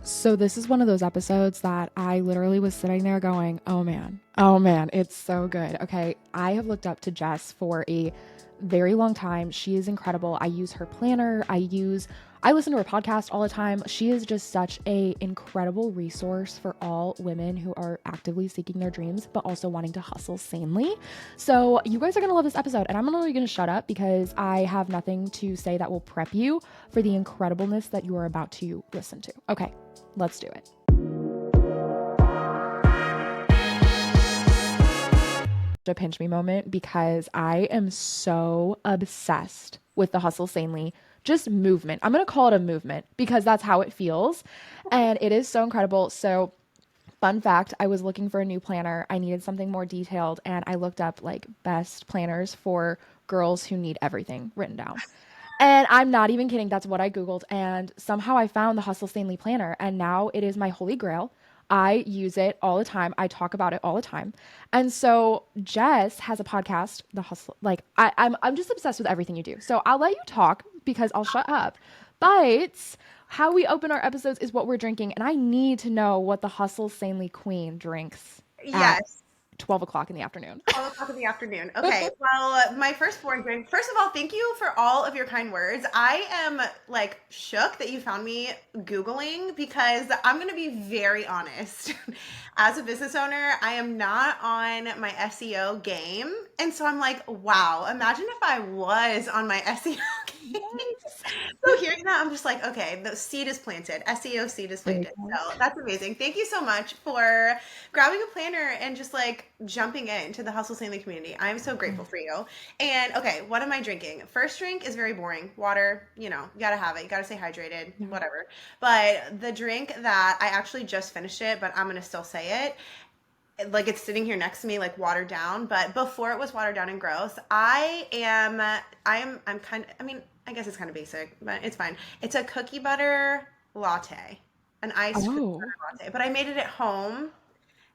So this is one of those episodes that I literally was sitting there going, oh man, it's so good. Okay, I have looked up to Jess for a very long time. She is incredible. I use her planner. I listen to her podcast all the time. She is just such a incredible resource for all women who are actively seeking their dreams, but also wanting to hustle sanely. So you guys are going to love this episode, and I'm literally going to shut up because I have nothing to say that will prep you for the incredibleness that you are about to listen to. Okay, let's do it. A pinch me moment because I am so obsessed with the Hustle Sanely just movement. I'm going to call it a movement because that's how it feels. And it is so incredible. So fun fact, I was looking for a new planner. I needed something more detailed and I looked up like best planners for girls who need everything written down. And I'm not even kidding. That's what I Googled. And somehow I found the Hustle Sanely planner. And now it is my holy grail. I use it all the time. I talk about it all the time. And so Jess has a podcast, The Hustle. Like I'm just obsessed with everything you do. So I'll let you talk because I'll shut up. But how we open our episodes is what we're drinking. And I need to know what the Hustle Sanely Queen drinks at Yes. 12 o'clock in the afternoon. 12 o'clock in the afternoon. Okay. Well, my firstborn drink. First of all, thank you for all of your kind words. I am like shook that you found me Googling because I'm going to be very honest. As a business owner, I am not on my SEO game. And so I'm like, wow, imagine if I was on my SEO game. So hearing that, I'm just like, okay, the seed is planted. SEO seed is There you planted. go. So that's amazing. Thank you so much for grabbing a planner and just like jumping into the Hustle Sanely community. I'm so grateful for you. And okay, what am I drinking? First drink is very boring. Water, you gotta have it. You gotta stay hydrated, Yeah. whatever. But the drink that I actually just finished it, but I'm gonna still say it. Like it's sitting here next to me, like watered down. But before it was watered down and gross, I'm kind of, I mean, I guess it's kind of basic, but it's fine. It's a cookie butter latte, an iced cookie Oh. butter latte. But I made it at home.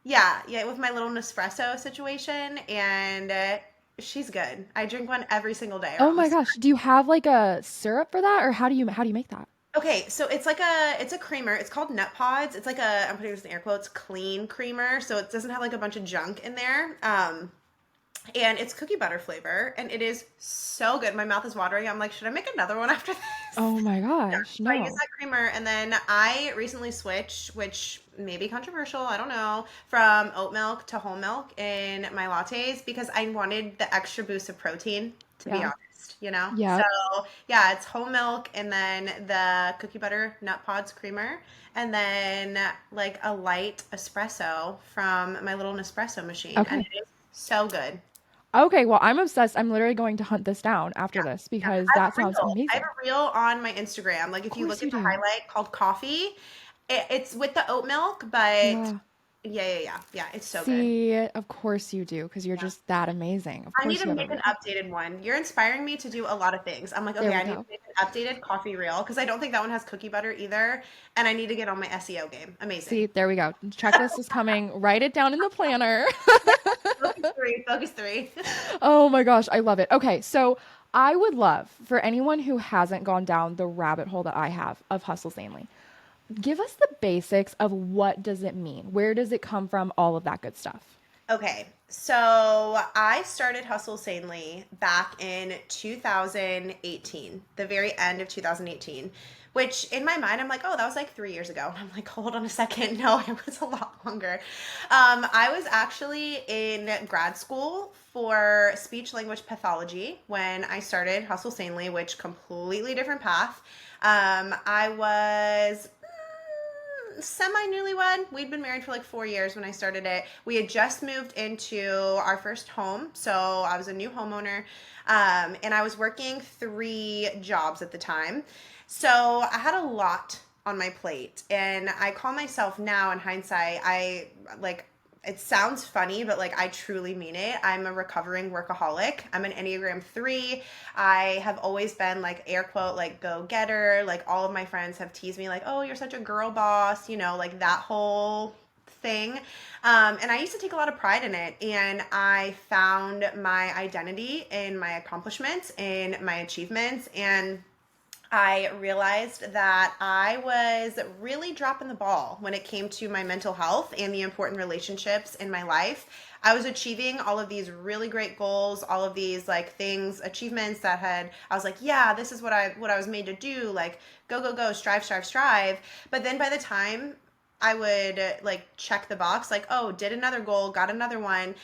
Yeah, yeah, with my little Nespresso situation, and she's good. I drink one every single day Oh around my this. gosh. Do you have like a syrup for that or how do you make that? Okay, so it's a creamer. It's called Nut Pods. It's like I'm putting this in air quotes, clean creamer, so it doesn't have like a bunch of junk in there. And it's cookie butter flavor, and it is so good. My mouth is watering. I'm like, should I make another one after this? Oh my Yeah, gosh. so I use No. that creamer, and then I recently switched, which may be controversial, I don't know, from oat milk to whole milk in my lattes because I wanted the extra boost of protein, to be Yeah. honest. So Yep. yeah, it's whole milk and then the cookie butter nut pods creamer, and then like a light espresso from my little Nespresso machine, and Okay. it is so good. Okay, well, I'm obsessed. I'm literally going to hunt this down after this Yeah, because I have that a sounds reel. I have amazing. a reel on my Instagram. Like Of if you course look you at the do. highlight called coffee, it's with the oat milk, but Yeah. yeah, it's so good. See, of course you do because you're Yeah. just that amazing. Of I need course to you have a make an reel. updated one. You're inspiring me to do a lot of things. I'm like, There okay, we I need to go. make an updated coffee reel because I don't think that one has cookie butter either, and I need to get on my SEO game. See, Amazing. there we go. Checklist is coming. Write it down in the planner. Yeah, focus three, focus three. Oh my gosh, I love it. Okay, so I would love for anyone who hasn't gone down the rabbit hole that I have of Hustle Sanely, give us the basics of what does it mean? Where does it come from? All of that good stuff. Okay, so I started Hustle Sanely back in 2018, the very end of 2018, which in my mind, I'm like, oh, that was like 3 years ago. I'm like, hold on a second. No, it was a lot longer. I was actually in grad school for speech language pathology when I started Hustle Sanely, which completely different path. I was semi newlywed. We'd been married for like 4 years when I started it. We had just moved into our first home, so I was a new homeowner, and I was working 3 jobs at the time. So I had a lot on my plate, and I call myself now in hindsight, I like it sounds funny, but like I truly mean it. I'm a recovering workaholic. I'm an Enneagram 3. I have always been like air quote like go getter. Like all of my friends have teased me like, "Oh, you're such a girl boss," like that whole thing. And I used to take a lot of pride in it, and I found my identity in my accomplishments, in my achievements, and I realized that I was really dropping the ball when it came to my mental health and the important relationships in my life. I was achieving all of these really great goals, all of these like things, achievements that had I was like, yeah, this is what I was made to do, like go go go, strive strive strive. But then by the time I would like check the box like, oh, did another goal, got another one,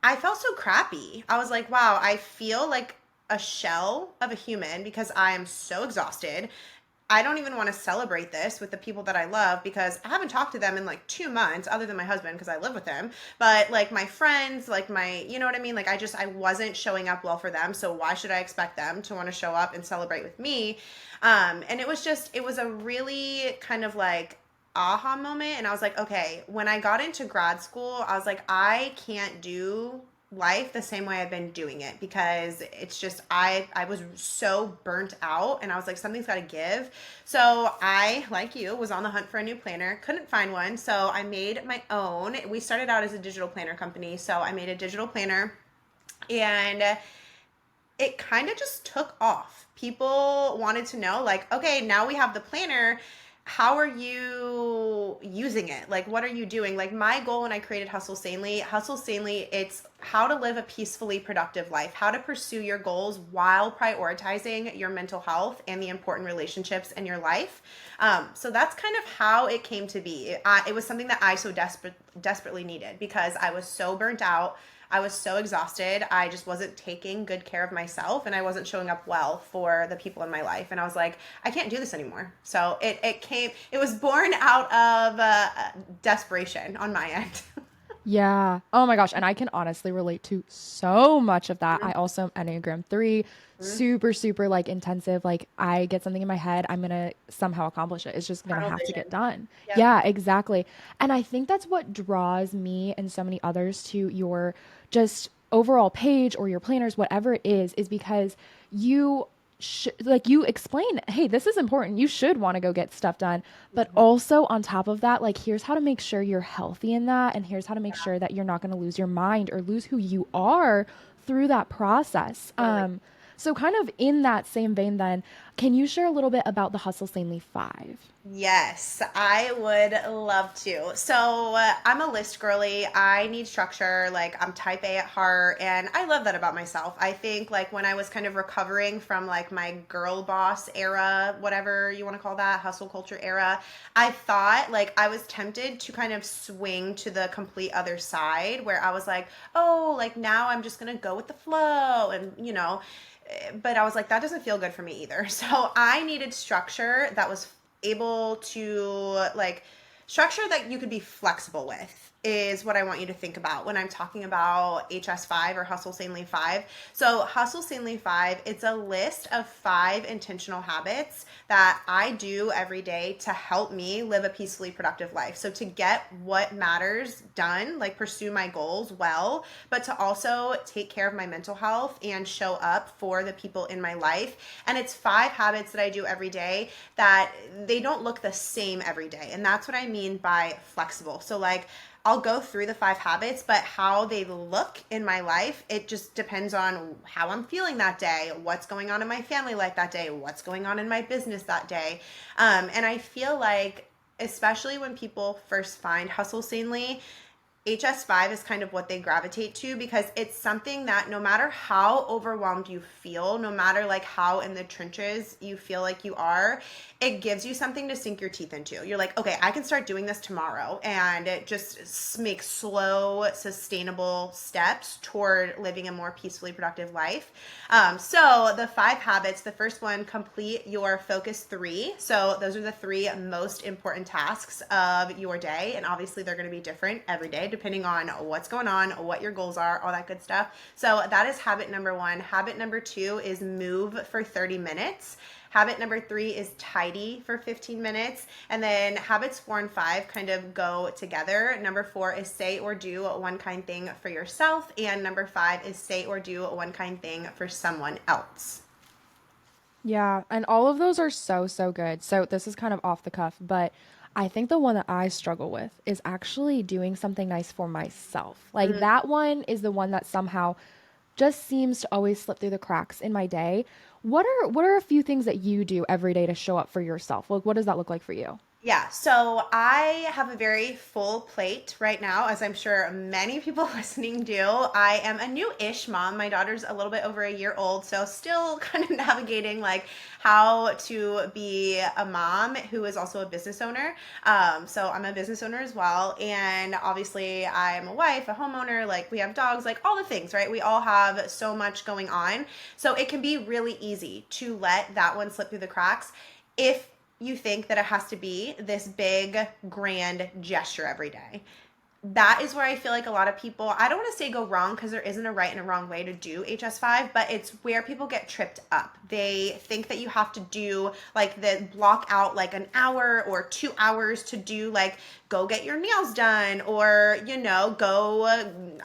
I felt so crappy. I was like, wow, I feel like a shell of a human because I am so exhausted. I don't even want to celebrate this with the people that I love because I haven't talked to them in like 2 months, other than my husband because I live with him. But like my friends, like you know what I mean? Like I wasn't showing up well for them. So why should I expect them to want to show up and celebrate with me? And it was a really kind of like aha moment. And I was like, okay, when I got into grad school, I was like, I can't do life the same way I've been doing it because it's just I was so burnt out and I was like something's got to give. So I, like you, was on the hunt for a new planner, couldn't find one, so I made my own. We started out as a digital planner company, so I made a digital planner and it kind of just took off. People wanted to know, like, okay, now we have the planner. How are you using it? Like, what are you doing? Like, my goal when I created Hustle Sanely, it's how to live a peacefully productive life, how to pursue your goals while prioritizing your mental health and the important relationships in your life. So that's kind of how it came to be. It was something that I so desperately needed because I was so burnt out. I was so exhausted. I just wasn't taking good care of myself and I wasn't showing up well for the people in my life. And I was like, I can't do this anymore. So it was born out of desperation on my end. Yeah. Oh my gosh. And I can honestly relate to so much of that. I also am Enneagram 3, super, super like intensive. Like I get something in my head, I'm going to somehow accomplish it. It's just going to Tunnel have to get vision. done. Yep. Yeah, exactly. And I think that's what draws me and so many others to your just overall page or your planners, whatever it is because you like you explain, hey, this is important. You should want to go get stuff done. But also on top of that, like here's how to make sure you're healthy in that. And here's how to make sure that you're not going to lose your mind or lose who you are through that process. Totally. So kind of in that same vein, then, can you share a little bit about the Hustle Sanely 5? Yes, I would love to. So, I'm a list girly. I need structure. Like, I'm type A at heart, and I love that about myself. I think, like, when I was kind of recovering from, like, my girl boss era, whatever you want to call that, hustle culture era, I thought, like, I was tempted to kind of swing to the complete other side where I was like, oh, like, now I'm just going to go with the flow, and, but I was like, that doesn't feel good for me either. So I needed structure that was able to like structure that you could be flexible with is what I want you to think about when I'm talking about HS5 or Hustle Sanely 5. So Hustle Sanely 5, it's a list of 5 intentional habits that I do every day to help me live a peacefully productive life. So to get what matters done, like pursue my goals well, but to also take care of my mental health and show up for the people in my life. And it's 5 habits that I do every day that they don't look the same every day. And that's what I mean by flexible. So like I'll go through the 5 habits, but how they look in my life, it just depends on how I'm feeling that day, what's going on in my family life that day, what's going on in my business that day. And I feel like, especially when people first find Hustle Sanely, HS5 is kind of what they gravitate to because it's something that no matter how overwhelmed you feel, no matter like how in the trenches you feel like you are, it gives you something to sink your teeth into. You're like, okay, I can start doing this tomorrow. And it just makes slow, sustainable steps toward living a more peacefully productive life. So the 5 habits, the first one, complete your focus 3. So those are the 3 most important tasks of your day. And obviously they're going to be different every day depending on what's going on, what your goals are, all that good stuff. So that is habit number 1. Habit number 2 is move for 30 minutes. Habit number 3 is tidy for 15 minutes. And then habits 4 and 5 kind of go together. Number 4 is say or do one kind thing for yourself. And number 5 is say or do one kind thing for someone else. Yeah, and all of those are so, so good. So this is kind of off the cuff, but I think the one that I struggle with is actually doing something nice for myself. Like Mm, that one is the one that somehow just seems to always slip through the cracks in my day. What are a few things that you do every day to show up for yourself? Like, what does that look like for you? Yeah, so I have a very full plate right now, as I'm sure many people listening do. I am a new-ish mom. My daughter's a little bit over a year old, so still kind of navigating like how to be a mom who is also a business owner. So I'm a business owner as well, and obviously I'm a wife, a homeowner, like we have dogs, like all the things, right? We all have so much going on. So it can be really easy to let that one slip through the cracks if you think that it has to be this big, grand gesture every day. That is where I feel like a lot of people, I don't want to say go wrong because there isn't a right and a wrong way to do HS5, but it's where people get tripped up. They think that you have to do like the block out like an hour or 2 hours to do like go get your nails done or, go,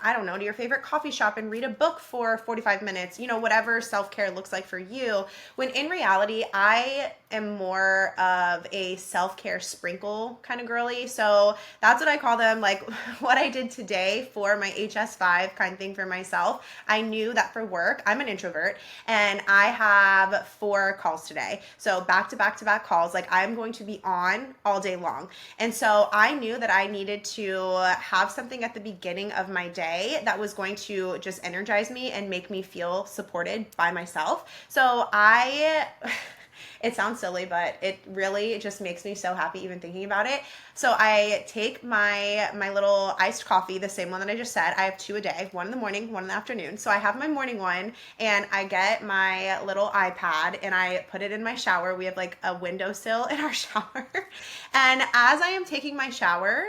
I don't know, to your favorite coffee shop and read a book for 45 minutes, whatever self-care looks like for you. When in reality, I am more of a self-care sprinkle kind of girly. So that's what I call them. Like what I did today for my HS5 kind of thing for myself. I knew that for work, I'm an introvert and I have 4 calls today. So back to back to back calls, like I'm going to be on all day long. And so I knew that I needed to have something at the beginning of my day that was going to just energize me and make me feel supported by myself. So it sounds silly, but it really just makes me so happy even thinking about it. So I take my little iced coffee, the same one that I just said. I have 2 a day, one in the morning, one in the afternoon. So I have my morning one and I get my little iPad and I put it in my shower. We have like a windowsill in our shower. And as I am taking my shower,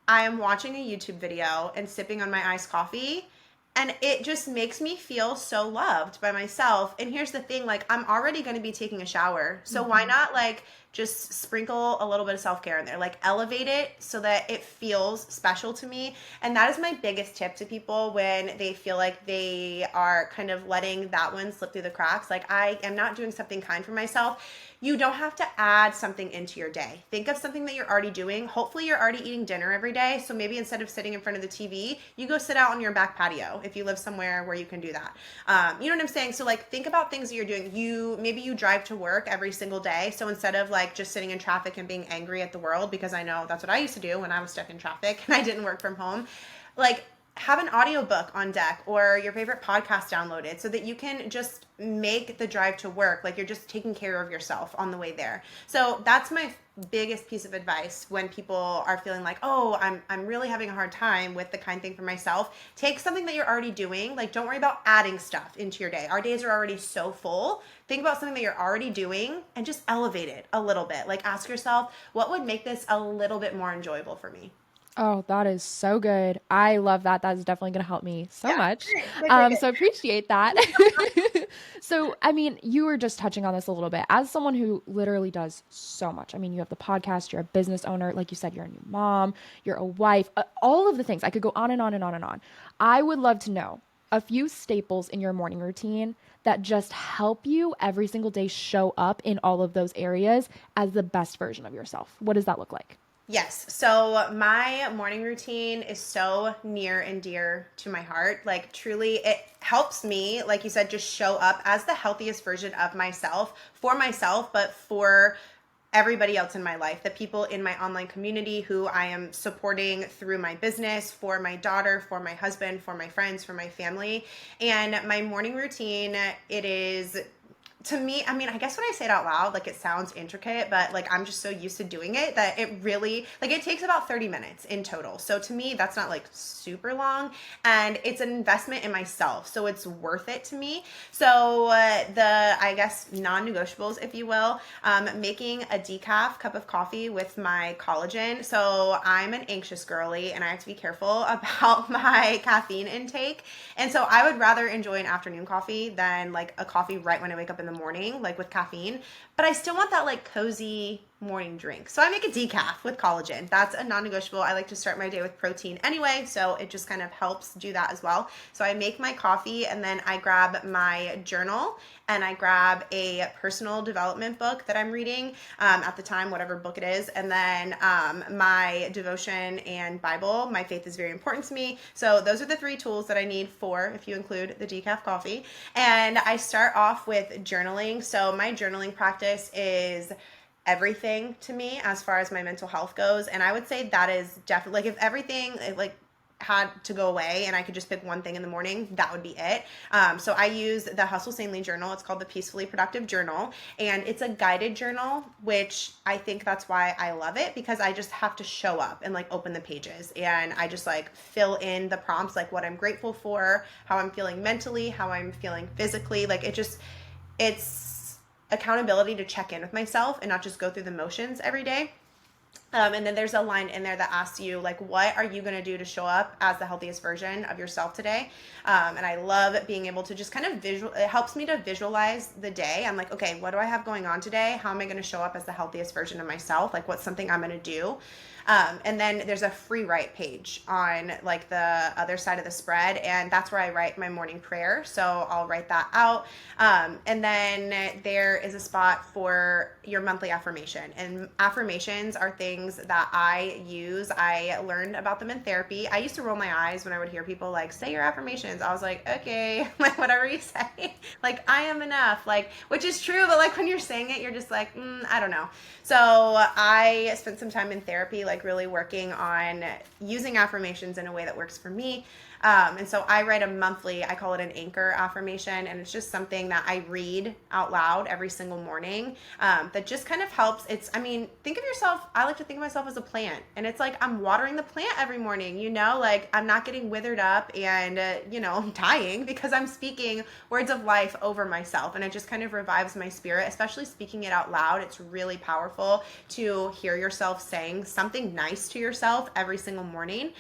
I am watching a YouTube video and sipping on my iced coffee. And it just makes me feel so loved by myself. And here's the thing, like I'm already going to be taking a shower. So why not like just sprinkle a little bit of self-care in there, like elevate it so that it feels special to me. And that is my biggest tip to people when they feel like they are kind of letting that one slip through the cracks. Like I am not doing something kind for myself. You don't have to add something into your day. Think of something that you're already doing. Hopefully you're already eating dinner every day. So maybe instead of sitting in front of the TV, you go sit out on your back patio if you live somewhere where you can do that. You know what I'm saying? So like think about things that you're doing. Maybe you drive to work every single day. So instead of like just sitting in traffic and being angry at the world, because I know that's what I used to do when I was stuck in traffic and I didn't work from home, like have an audiobook on deck or your favorite podcast downloaded so that you can just make the drive to work like you're just taking care of yourself on the way there. So that's my biggest piece of advice when people are feeling like, oh, I'm really having a hard time with the kind thing for myself. Take something that you're already doing. Like don't worry about adding stuff into your day. Our days are already so full. Think about something that you're already doing and just elevate it a little bit. Like ask yourself, what would make this a little bit more enjoyable for me? Oh, that is so good. I love that. That is definitely going to help me so Yeah. much. Good, good, good. So appreciate that. So, I mean, you were just touching on this a little bit. As someone who literally does so much, I mean, you have the podcast, you're a business owner, like you said, you're a new mom, you're a wife, all of the things. I could go on and on and on and on. I would love to know a few staples in your morning routine that just help you every single day show up in all of those areas as the best version of yourself. What does that look like? Yes. So my morning routine is so near and dear to my heart. Like truly it helps me, like you said, just show up as the healthiest version of myself for myself, but for everybody else in my life, the people in my online community who I am supporting through my business, for my daughter, for my husband, for my friends, for my family. And my morning routine, it is to me, I mean, I guess when I say it out loud, like it sounds intricate, but like I'm just so used to doing it that it really, like it takes about 30 minutes in total. So to me, that's not like super long and it's an investment in myself. So it's worth it to me. So I guess, non-negotiables, if you will, making a decaf cup of coffee with my collagen. So I'm an anxious girly and I have to be careful about my caffeine intake. And so I would rather enjoy an afternoon coffee than like a coffee right when I wake up in the morning, like with caffeine, but I still want that like cozy morning drink. So I make a decaf with collagen. That's a non-negotiable. I like to start my day with protein anyway, so it just kind of helps do that as well. So I make my coffee, and then I grab my journal, and I grab a personal development book that I'm reading at the time, whatever book it is, and then my devotion and Bible. My faith is very important to me. So those are the 3 tools that I need for, if you include the decaf coffee. And I start off with journaling. So my journaling practice is everything to me as far as my mental health goes. And I would say that is definitely, like, if everything like had to go away and I could just pick one thing in the morning, that would be it. So I use the Hustle Sanely journal. It's called the Peacefully Productive Journal, and it's a guided journal, which I think that's why I love it, because I just have to show up and like open the pages, and I just like fill in the prompts, like what I'm grateful for, how I'm feeling mentally, how I'm feeling physically. Like it's accountability to check in with myself and not just go through the motions every day. And then there's a line in there that asks you, like, what are you going to do to show up as the healthiest version of yourself today? And I love being able to just kind of it helps me to visualize the day. I'm like, okay, what do I have going on today? How am I going to show up as the healthiest version of myself? Like, what's something I'm going to do? And then there's a free write page on like the other side of the spread, and that's where I write my morning prayer. So I'll write that out. And then there is a spot for your monthly affirmation, and affirmations are things that I use. I learned about them in therapy. I used to roll my eyes when I would hear people like say your affirmations. I was like, okay, like whatever you say, like I am enough, like, which is true, but like when you're saying it, you're just like, I don't know. So I spent some time in therapy, like really working on using affirmations in a way that works for me. And so I write a monthly, I call it an anchor affirmation, and it's just something that I read out loud every single morning that just kind of helps. Think of yourself, I like to think of myself as a plant, and it's like I'm watering the plant every morning, like I'm not getting withered up and, dying, because I'm speaking words of life over myself, and it just kind of revives my spirit, especially speaking it out loud. It's really powerful to hear yourself saying something nice to yourself every single morning.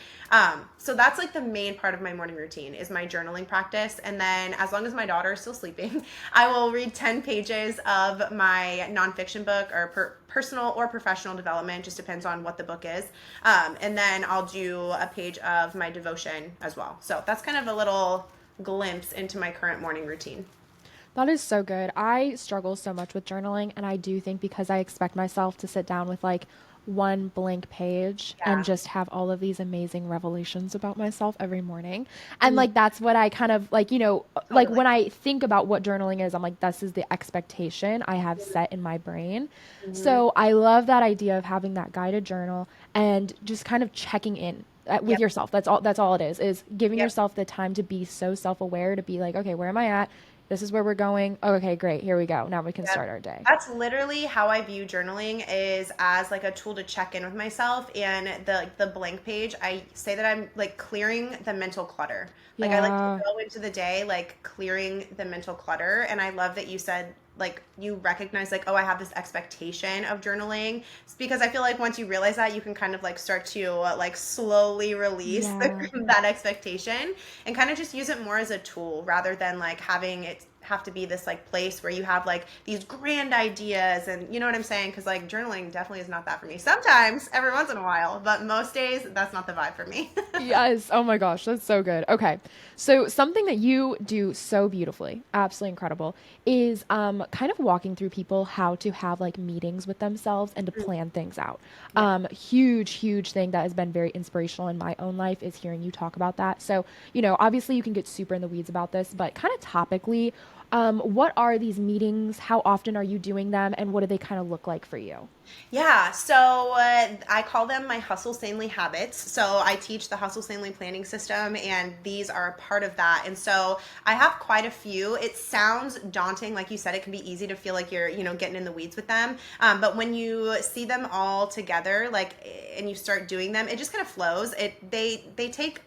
So that's like the main part of my morning routine is my journaling practice. And then as long as my daughter is still sleeping, I will read 10 pages of my nonfiction book or personal or professional development, just depends on what the book is. And then I'll do a page of my devotion as well. So that's kind of a little glimpse into my current morning routine. That is so good. I struggle so much with journaling, and I do think because I expect myself to sit down with like one blank page and Yeah. just have all of these amazing revelations about myself every morning. And like that's what I kind of like, like Totally. when I think about what journaling is, I'm like, this is the expectation I have set in my brain. Mm-hmm. So I love that idea of having that guided journal and just kind of checking in with Yep. yourself. That's all it is giving Yep. yourself the time to be so self-aware, to be like, okay, where am I at? This is where we're going. Oh, okay, great. Here we go. Now we can Yep. start our day. That's literally how I view journaling, is as like a tool to check in with myself. And the blank page, I say that I'm like clearing the mental clutter. Like I like to Yeah. go into the day like clearing the mental clutter. And I love that you said like you recognize like, oh, I have this expectation of journaling. It's because I feel like once you realize that, you can kind of like start to like slowly release Yeah. that expectation and kind of just use it more as a tool rather than like having it have to be this like place where you have like these grand ideas, and you know what I'm saying, because like journaling definitely is not that for me. Sometimes every once in a while, but most days that's not the vibe for me. Yes. Oh my gosh, that's so good. Okay. So something that you do so beautifully, absolutely incredible, is kind of walking through people how to have like meetings with themselves and to plan things out. Yeah. Huge thing that has been very inspirational in my own life is hearing you talk about that. So, obviously you can get super in the weeds about this, but kind of topically, what are these meetings? How often are you doing them? And what do they kind of look like for you? Yeah, so I call them my Hustle Sanely habits. So I teach the Hustle Sanely planning system, and these are a part of that. And so I have quite a few. It sounds daunting, like you said. It can be easy to feel like you're, getting in the weeds with them. But when you see them all together, like, and you start doing them, it just kind of flows. They take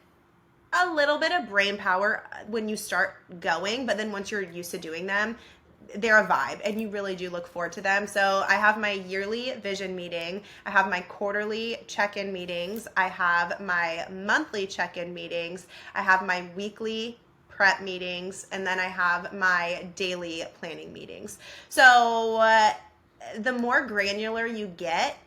a little bit of brain power when you start going, but then once you're used to doing them, they're a vibe and you really do look forward to them. So I have my yearly vision meeting, I have my quarterly check-in meetings, I have my monthly check-in meetings, I have my weekly prep meetings, and then I have my daily planning meetings. So the more granular you get,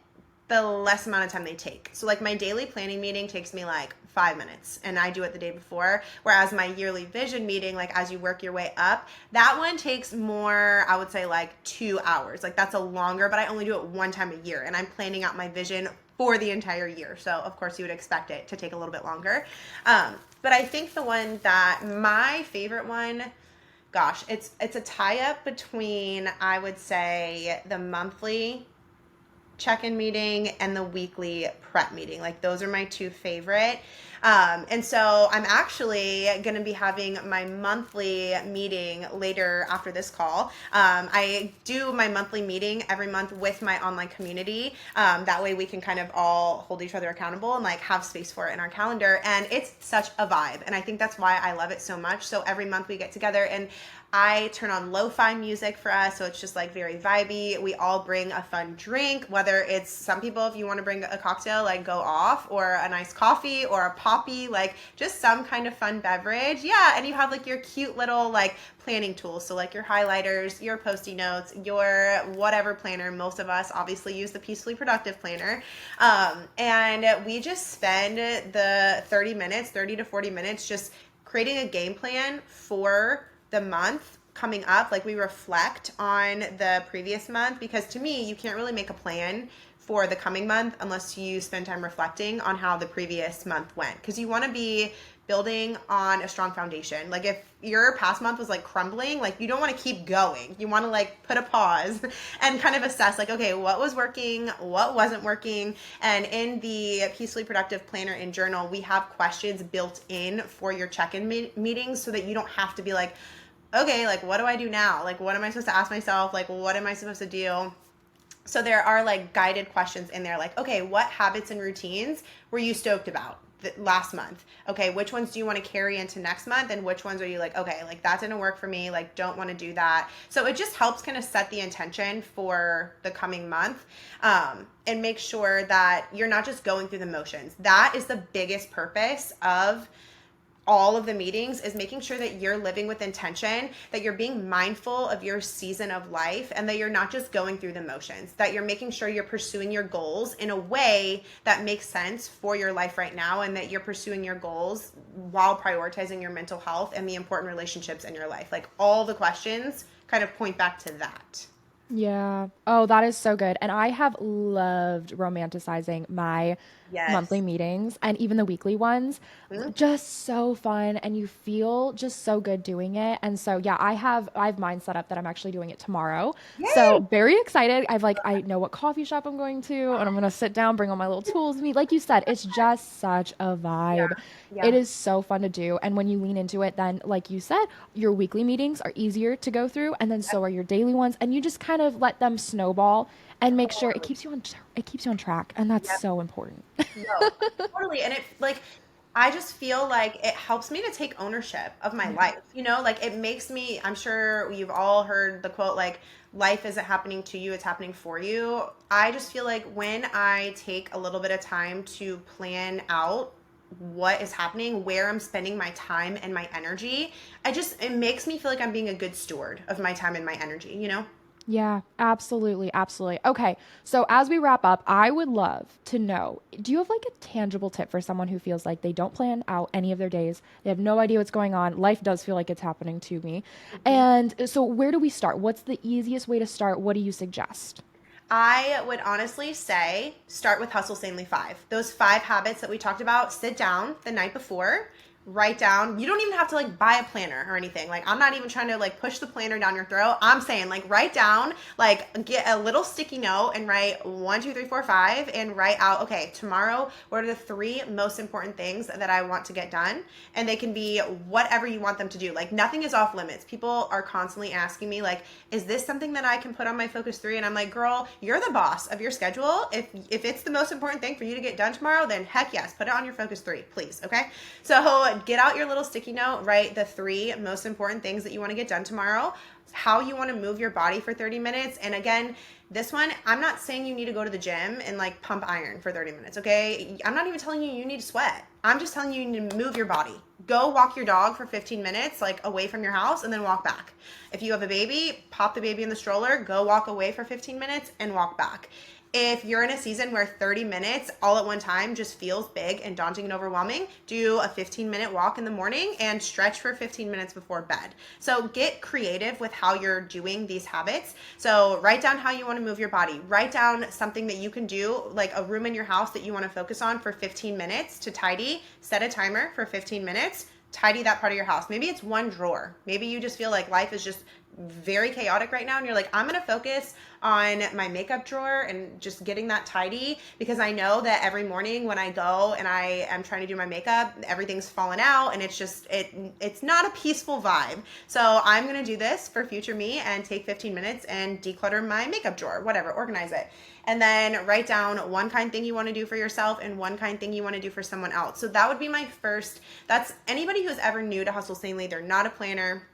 the less amount of time they take. So like my daily planning meeting takes me like 5 minutes and I do it the day before. Whereas my yearly vision meeting, like as you work your way up, that one takes more, I would say like 2 hours. Like that's a longer, but I only do it one time a year and I'm planning out my vision for the entire year. So of course you would expect it to take a little bit longer. But I think the one that my favorite one, gosh, it's a tie-up between, I would say, the monthly check-in meeting and the weekly prep meeting. Like those are my two favorite. And so I'm actually going to be having my monthly meeting later after this call. I do my monthly meeting every month with my online community. That way we can kind of all hold each other accountable and like have space for it in our calendar. And it's such a vibe. And I think that's why I love it so much. So every month we get together and I turn on lo-fi music for us, so it's just like very vibey. We all bring a fun drink, whether it's some people, if you want to bring a cocktail, like go off, or a nice coffee or a poppy, like just some kind of fun beverage. Yeah, and you have like your cute little like planning tools. So like your highlighters, your Post-it notes, your whatever planner. Most of us obviously use the Peacefully Productive planner. And we just spend the 30 to 40 minutes just creating a game plan for the month coming up. Like we reflect on the previous month, because to me, you can't really make a plan for the coming month unless you spend time reflecting on how the previous month went, because you want to be building on a strong foundation. Like if your past month was like crumbling, like you don't want to keep going. You want to like put a pause and kind of assess like, okay, what was working, what wasn't working. And in the Peacefully Productive planner and journal, we have questions built in for your check-in meetings so that you don't have to be like, okay, like what do I do now? Like what am I supposed to ask myself? Like what am I supposed to do? So there are like guided questions in there, like, okay, what habits and routines were you stoked about last month? Okay, which ones do you want to carry into next month? And which ones are you like, okay, like that didn't work for me, like don't want to do that. So it just helps kind of set the intention for the coming month, and make sure that you're not just going through the motions. That is the biggest purpose of all of the meetings, is making sure that you're living with intention, that you're being mindful of your season of life, and that you're not just going through the motions, that you're making sure you're pursuing your goals in a way that makes sense for your life right now, and that you're pursuing your goals while prioritizing your mental health and the important relationships in your life. Like all the questions kind of point back to that. Yeah. Oh, that is so good. And I have loved romanticizing my monthly Yes. meetings and even the weekly ones. Mhm. Just so fun, and you feel just so good doing it. And so yeah, I have mine set up that I'm actually doing it tomorrow. Yay! So very excited. I know what coffee shop I'm going to, and I'm gonna sit down, bring all my little tools with me. Like you said, it's just such a Yeah. vibe. It Yeah. is so fun to do. And when you lean into it, then like you said, your weekly meetings are easier to go through, and then so are your daily ones. And you just kind of let them snowball and make sure Totally. it keeps you on track. And that's Yep. so important. No, totally. And it like, I just feel like it helps me to take ownership of my Yeah. life. You know, like it makes me, I'm sure you've all heard the quote, like, life isn't happening to you, it's happening for you. I just feel like when I take a little bit of time to plan out what is happening, where I'm spending my time and my energy, it makes me feel like I'm being a good steward of my time and my energy, you know? Yeah, absolutely. Absolutely. Okay. So as we wrap up, I would love to know, do you have like a tangible tip for someone who feels like they don't plan out any of their days? They have no idea what's going on. Life does feel like it's happening to me. Mhm. And so where do we start? What's the easiest way to start? What do you suggest? I would honestly say start with Hustle Sanely 5. Those 5 habits that we talked about, sit down the night before, write down. You don't even have to like buy a planner or anything. Like I'm not even trying to like push the planner down your throat. I'm saying like write down, like get a little sticky note and write 1, 2, 3, 4, 5 and write out, okay, tomorrow, what are the 3 most important things that I want to get done? And they can be whatever you want them to do. Like nothing is off limits. People are constantly asking me like, is this something that I can put on my focus 3? And I'm like, girl, you're the boss of your schedule. If it's the most important thing for you to get done tomorrow, then heck yes, put it on your focus 3, please. Okay. So So get out your little sticky note, write the 3 most important things that you want to get done tomorrow, how you want to move your body for 30 minutes. And again, this one, I'm not saying you need to go to the gym and like pump iron for 30 minutes, okay? I'm not even telling you need to sweat. I'm just telling you need to move your body. Go walk your dog for 15 minutes, like away from your house, and then walk back. If you have a baby, pop the baby in the stroller, go walk away for 15 minutes and walk back. If you're in a season where 30 minutes all at one time just feels big and daunting and overwhelming, do a 15-minute walk in the morning and stretch for 15 minutes before bed. So get creative with how you're doing these habits. So write down how you want to move your body. Write down something that you can do, like a room in your house that you want to focus on for 15 minutes to tidy. Set a timer for 15 minutes. Tidy that part of your house. Maybe it's one drawer. Maybe you just feel like life is just very chaotic right now and you're like, I'm going to focus on my makeup drawer and just getting that tidy, because I know that every morning when I go and I am trying to do my makeup, everything's fallen out and it's just, it's not a peaceful vibe. So I'm going to do this for future me and take 15 minutes and declutter my makeup drawer, whatever, organize it. And then write down one kind thing you want to do for yourself and one kind thing you want to do for someone else. So that would be my first. That's anybody who's ever new to Hustle Sanely, they're not a planner.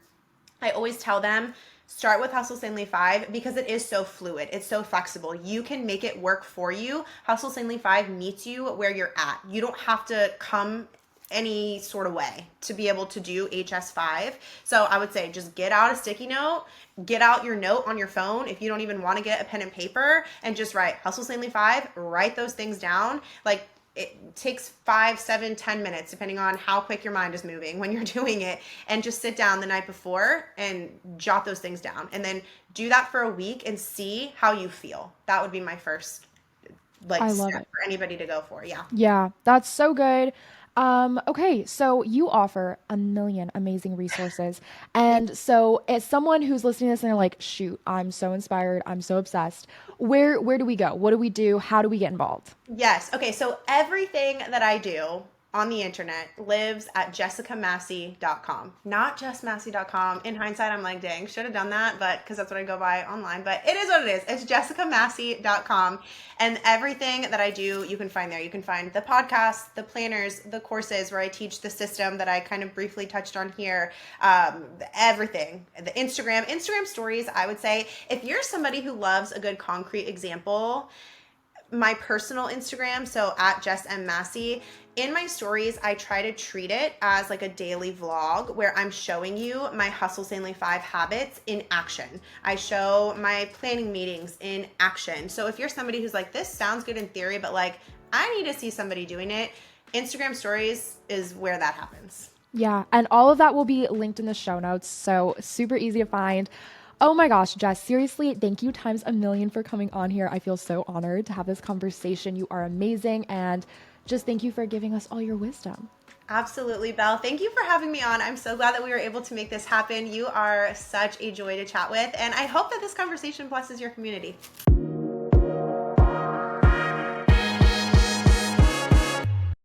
I always tell them, start with Hustle Sanely 5 because it is so fluid. It's so flexible. You can make it work for you. Hustle Sanely 5 meets you where you're at. You don't have to come any sort of way to be able to do HS5. So I would say just get out a sticky note, get out your note on your phone if you don't even want to get a pen and paper, and just write Hustle Sanely 5, write those things down. Like, it takes 5, 7, 10 minutes, depending on how quick your mind is moving when you're doing it, and just sit down the night before and jot those things down. And then do that for a week and see how you feel. That would be my first step for anybody to go for. Yeah. Yeah, that's so good. Okay, so you offer a million amazing resources. And so as someone who's listening to this and they're like, shoot, I'm so inspired, I'm so obsessed. Where do we go? What do we do? How do we get involved? Yes. Okay. So everything that I do on the internet lives at jessicamassey.com, not jessmassey.com. In hindsight, I'm like, dang, should have done that, but because that's what I go by online, but it is what it is. It's jessicamassey.com. And everything that I do, you can find there. You can find the podcasts, the planners, the courses where I teach the system that I kind of briefly touched on here, everything, the Instagram stories. I would say if you're somebody who loves a good concrete example, my personal Instagram, so at Jess M. Massey, in my stories, I try to treat it as like a daily vlog where I'm showing you my Hustle Sanely 5 habits in action. I show my planning meetings in action. So if you're somebody who's like, this sounds good in theory, but like, I need to see somebody doing it, Instagram stories is where that happens. Yeah, and all of that will be linked in the show notes, so super easy to find. Oh my gosh, Jess, seriously, thank you times a million for coming on here. I feel so honored to have this conversation. You are amazing, and just thank you for giving us all your wisdom. Absolutely, Belle. Thank you for having me on. I'm so glad that we were able to make this happen. You are such a joy to chat with, and I hope that this conversation blesses your community.